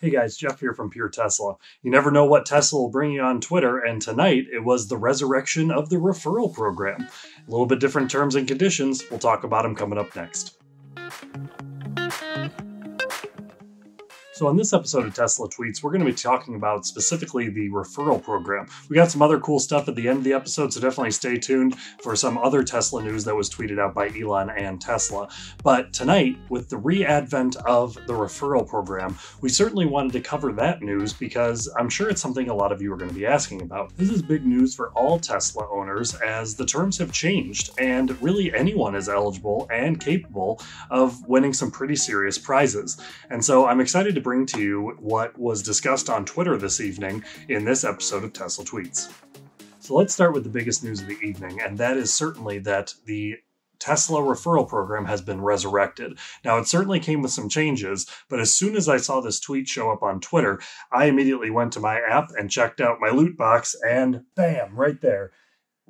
Hey guys, Jeff here from Pure Tesla. You never know what Tesla will bring you on Twitter, and tonight it was the resurrection of the referral program. A little bit different terms and conditions. We'll talk about them coming up next. So on this episode of Tesla Tweets, we're going to be talking about specifically the referral program. We got some other cool stuff at the end of the episode, so definitely stay tuned for some other Tesla news that was tweeted out by Elon and Tesla. But tonight, with the re-advent of the referral program, we certainly wanted to cover that news because I'm sure it's something a lot of you are going to be asking about. This is big news for all Tesla owners as the terms have changed and really anyone is eligible and capable of winning some pretty serious prizes. And so I'm excited to bring to you what was discussed on Twitter this evening in this episode of Tesla Tweets. So let's start with the biggest news of the evening, and that is certainly that the Tesla Referral Program has been resurrected. Now, it certainly came with some changes, but as soon as I saw this tweet show up on Twitter, I immediately went to my app and checked out my loot box, and bam, right there.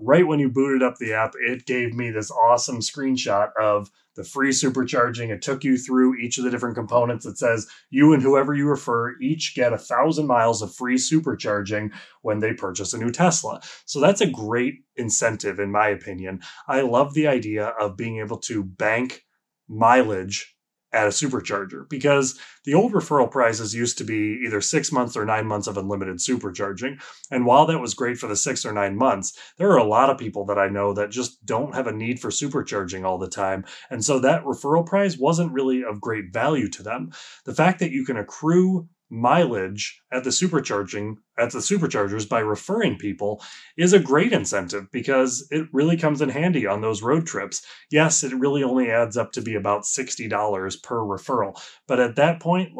Right when you booted up the app, it gave me this awesome screenshot of the free supercharging. It took you through each of the different components. It says you and whoever you refer each get 1,000 miles of free supercharging when they purchase a new Tesla. So that's a great incentive, in my opinion. I love the idea of being able to bank mileage at a supercharger, because the old referral prizes used to be either 6 months or 9 months of unlimited supercharging. And while that was great for the 6 or 9 months, there are a lot of people that I know that just don't have a need for supercharging all the time. And so that referral prize wasn't really of great value to them. The fact that you can accrue mileage at the superchargers by referring people is a great incentive because it really comes in handy on those road trips. Yes, it really only adds up to be about $60 per referral. But at that point,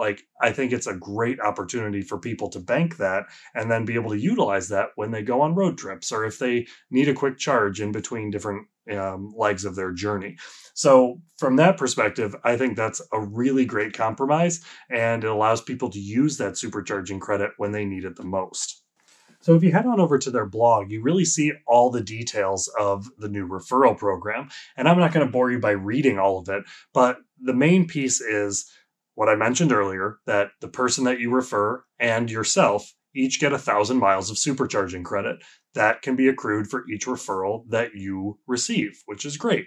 I think it's a great opportunity for people to bank that and then be able to utilize that when they go on road trips or if they need a quick charge in between different legs of their journey. So from that perspective, I think that's a really great compromise, and it allows people to use that supercharging credit when they need it the most. So if you head on over to their blog, you really see all the details of the new referral program. And I'm not going to bore you by reading all of it, but the main piece is what I mentioned earlier, that the person that you refer and yourself each get 1,000 miles of supercharging credit. That can be accrued for each referral that you receive, which is great.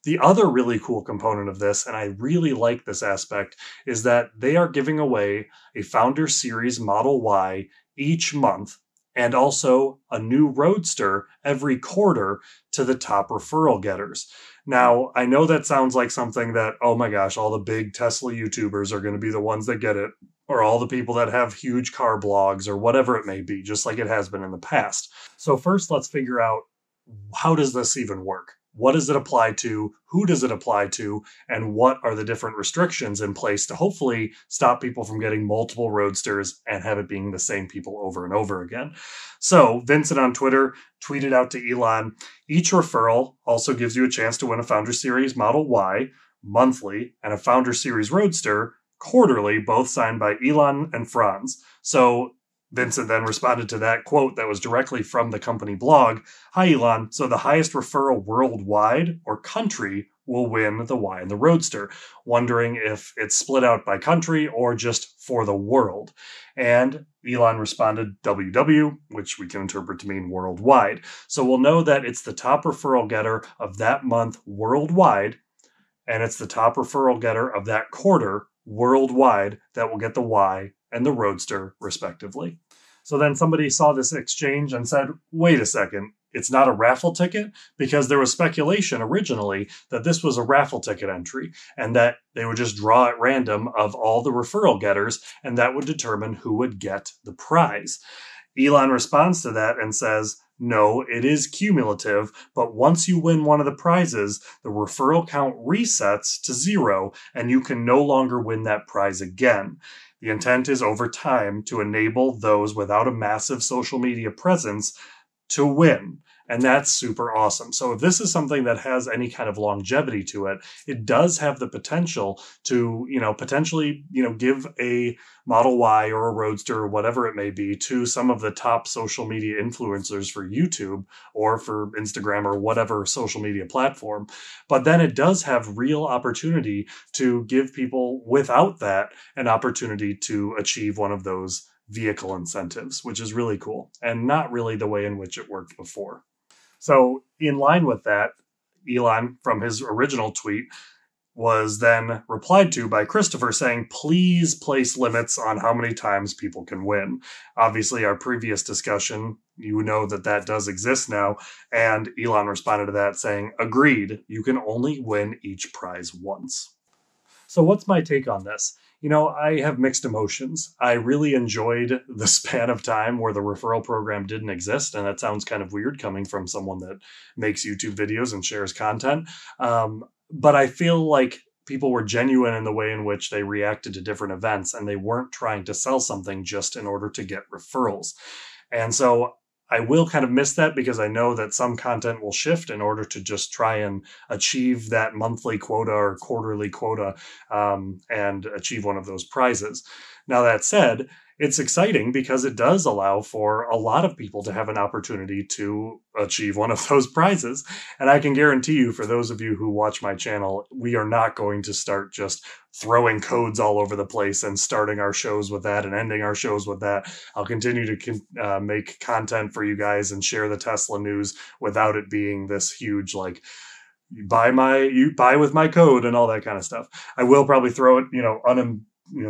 The other really cool component of this, and I really like this aspect, is that they are giving away a Founder Series Model Y each month and also a new Roadster every quarter to the top referral getters. Now, I know that sounds like something that, oh my gosh, all the big Tesla YouTubers are going to be the ones that get it, or all the people that have huge car blogs or whatever it may be, just like it has been in the past. So first, let's figure out, how does this even work? What does it apply to? Who does it apply to? And what are the different restrictions in place to hopefully stop people from getting multiple Roadsters and have it being the same people over and over again? So Vincent on Twitter tweeted out to Elon, each referral also gives you a chance to win a Founder Series Model Y monthly and a Founder Series Roadster quarterly, both signed by Elon and Franz. So Vincent then responded to that quote that was directly from the company blog. Hi, Elon. So the highest referral worldwide or country will win the Y and the Roadster. Wondering if it's split out by country or just for the world. And Elon responded WW, which we can interpret to mean worldwide. So we'll know that it's the top referral getter of that month worldwide, and it's the top referral getter of that quarter worldwide that will get the Y and the Roadster, respectively. So then somebody saw this exchange and said, wait a second, it's not a raffle ticket? Because there was speculation originally that this was a raffle ticket entry and that they would just draw at random of all the referral getters, and that would determine who would get the prize. Elon responds to that and says, no, it is cumulative, but once you win one of the prizes, the referral count resets to 0, and you can no longer win that prize again. The intent is over time to enable those without a massive social media presence to win. And that's super awesome. So if this is something that has any kind of longevity to it, it does have the potential to, potentially, give a Model Y or a Roadster or whatever it may be to some of the top social media influencers for YouTube or for Instagram or whatever social media platform. But then it does have real opportunity to give people without that an opportunity to achieve one of those vehicle incentives, which is really cool and not really the way in which it worked before. So in line with that, Elon, from his original tweet, was then replied to by Christopher saying, please place limits on how many times people can win. Obviously, our previous discussion, you know that does exist now. And Elon responded to that saying, agreed, you can only win each prize once. So what's my take on this? I have mixed emotions. I really enjoyed the span of time where the referral program didn't exist. And that sounds kind of weird coming from someone that makes YouTube videos and shares content. But I feel like people were genuine in the way in which they reacted to different events, and they weren't trying to sell something just in order to get referrals. And so I will kind of miss that because I know that some content will shift in order to just try and achieve that monthly quota or quarterly quota and achieve one of those prizes. Now, that said, it's exciting because it does allow for a lot of people to have an opportunity to achieve one of those prizes. And I can guarantee you, for those of you who watch my channel, we are not going to start just throwing codes all over the place and starting our shows with that and ending our shows with that. I'll continue to make content for you guys and share the Tesla news without it being this huge, like, you buy with my code and all that kind of stuff. I will probably throw it,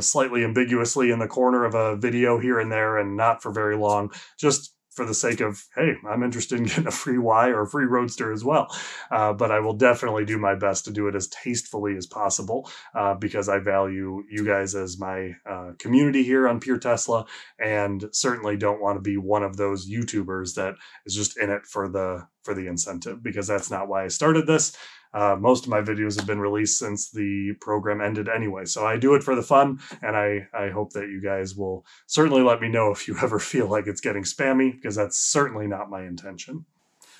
slightly ambiguously in the corner of a video here and there, and not for very long, just for the sake of, hey, I'm interested in getting a free Y or a free Roadster as well. But I will definitely do my best to do it as tastefully as possible because I value you guys as my community here on Pure Tesla, and certainly don't want to be one of those YouTubers that is just in it for the incentive, because that's not why I started this. Most of my videos have been released since the program ended anyway. So I do it for the fun, and I hope that you guys will certainly let me know if you ever feel like it's getting spammy, because that's certainly not my intention.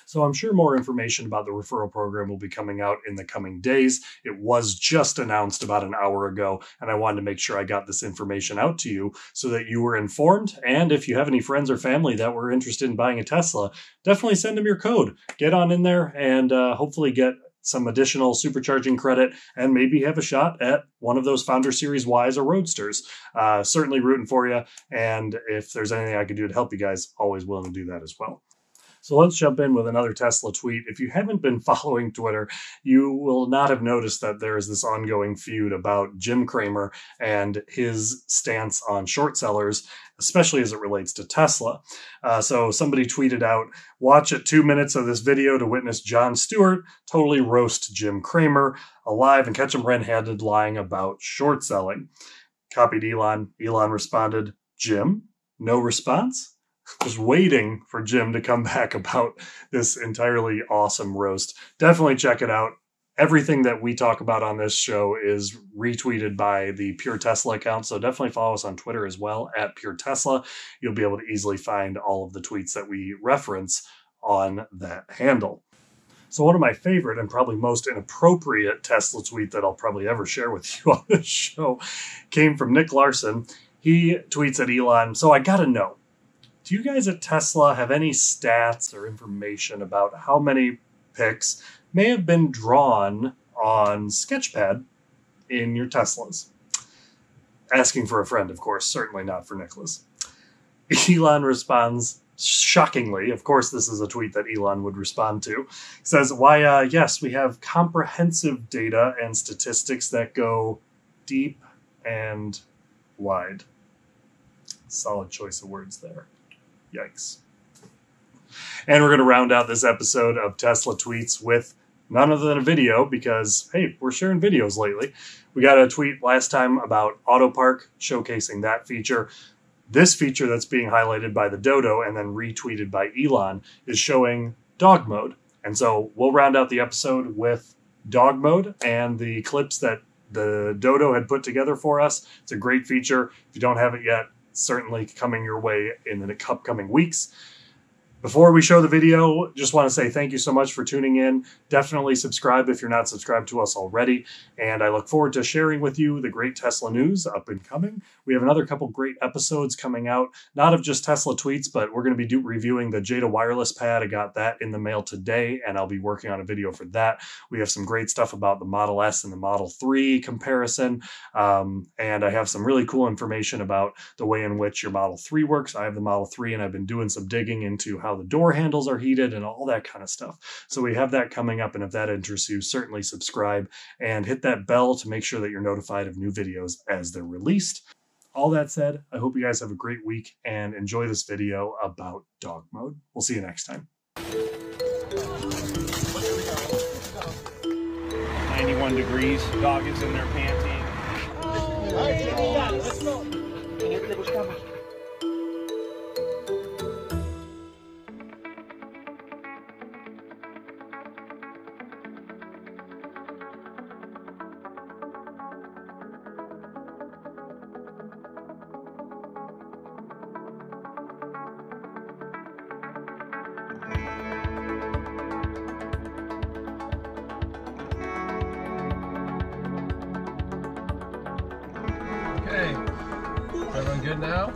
So I'm sure more information about the referral program will be coming out in the coming days. It was just announced about an hour ago, and I wanted to make sure I got this information out to you so that you were informed. And if you have any friends or family that were interested in buying a Tesla, definitely send them your code. Get on in there and hopefully get some additional supercharging credit and maybe have a shot at one of those Founder Series Ys or Roadsters. Certainly rooting for you. And if there's anything I can do to help you guys, always willing to do that as well. So let's jump in with another Tesla tweet. If you haven't been following Twitter, you will not have noticed that there is this ongoing feud about Jim Cramer and his stance on short sellers, especially as it relates to Tesla. So somebody tweeted out, watch at 2 minutes of this video to witness Jon Stewart totally roast Jim Cramer alive and catch him red-handed lying about short selling. Copied Elon. Elon responded, Jim? No response? Just waiting for Jim to come back about this entirely awesome roast. Definitely check it out. Everything that we talk about on this show is retweeted by the Pure Tesla account, so definitely follow us on Twitter as well, at Pure Tesla. You'll be able to easily find all of the tweets that we reference on that handle. So one of my favorite and probably most inappropriate Tesla tweet that I'll probably ever share with you on this show came from Nick Larson. He tweets at Elon, so I gotta know, do you guys at Tesla have any stats or information about how many pics may have been drawn on Sketchpad in your Teslas? Asking for a friend, of course, certainly not for Nicholas. Elon responds, shockingly, of course this is a tweet that Elon would respond to, says, why, yes, we have comprehensive data and statistics that go deep and wide. Solid choice of words there. Yikes. And we're going to round out this episode of Tesla Tweets with none other than a video because, hey, we're sharing videos lately. We got a tweet last time about AutoPark, showcasing that feature. This feature that's being highlighted by the Dodo and then retweeted by Elon is showing dog mode. And so we'll round out the episode with dog mode and the clips that the Dodo had put together for us. It's a great feature. If you don't have it yet, certainly coming your way in the upcoming weeks. Before we show the video, just want to say thank you so much for tuning in. Definitely subscribe if you're not subscribed to us already. And I look forward to sharing with you the great Tesla news up and coming. We have another couple great episodes coming out, not of just Tesla tweets, but we're going to be reviewing the Jada wireless pad. I got that in the mail today, and I'll be working on a video for that. We have some great stuff about the Model S and the Model 3 comparison. And I have some really cool information about the way in which your Model 3 works. I have the Model 3, and I've been doing some digging into how the door handles are heated and all that kind of stuff. So we have that coming up, and if that interests you, certainly subscribe and hit that bell to make sure that you're notified of new videos as they're released. All that said, I hope you guys have a great week and enjoy this video about dog mode. We'll see you next time. 91 degrees. Dog is in there panting. All right, Jimmy, got it. Let's go. And everything's coming. Okay, everyone good now?